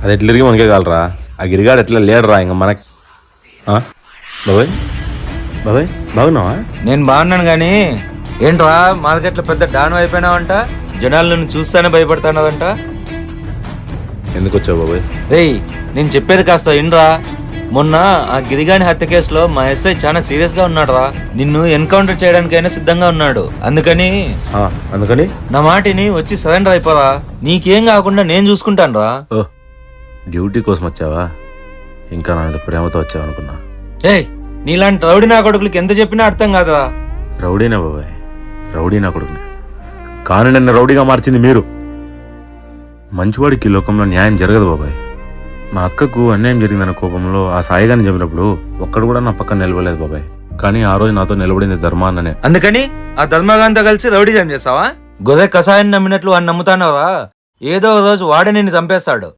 అది ఎట్లా తిరిగి మనకే కాలరా. ఆ గిరిగాడు ఎట్లా లేడరా ఇంకా మనకి. బాబాయ్ బాబాయ్ బాగున్నావా? నేను బాగున్నాను గాని ఏంట్రా మార్కెట్లో పెద్ద డాన్ అయిపోయినావంట. జనాలు నిన్ను చూస్తానే భయపడుతున్నావంట. ఎందుకు వచ్చావు బాబాయ్? రేయ్ నేను చెప్పేది కాస్త ఇండ్రా. మొన్న ఆ గిరిగాని హత్య కేసులో మా ఎస్ఐ చాలా సీరియస్ గా ఉన్నాడు రా. నిన్ను ఎన్కౌంటర్ చేయడానికైనా సిద్ధంగా ఉన్నాడు. అందుకని నా మాటిని వచ్చి సరెండర్ అయిపోరా. నీకేం కాకుండా నేను చూసుకుంటాను రా. ఓ డ్యూటీ కోసం వచ్చావా? ఇంకా నా ప్రేమతో వచ్చావు అనుకున్నా. ఏయ్ నీలాంటి రౌడీ నా కొడుకులకి ఎంత చెప్పినా అర్థం కాదురా. రౌడీనా బాబాయ్? రౌడీ నా కొడుకుని కానీ నన్ను రౌడీగా మార్చింది మీరు. మంచివాడికి ఈ లోకంలో న్యాయం జరగదు బాబాయ్. మా అక్కకు అన్యాయం జరిగిందన్న కోపంలో ఆ సాయిగాని చెప్పినప్పుడు ఒక్కడు కూడా నా పక్కన నిలవలేదు బాబాయ్. కానీ ఆ రోజు నాతో నిలబడింది ధర్మాన్ననే. అందుకని ఆ ధర్మగాంతో కలిసి రౌడీజం చేస్తావా? గొర్రె కషాయాన్ని నమ్మినట్లు వాడిని నమ్ముతానవా? ఏదో ఒక రోజు వాడే నిన్ను చంపేస్తాడు.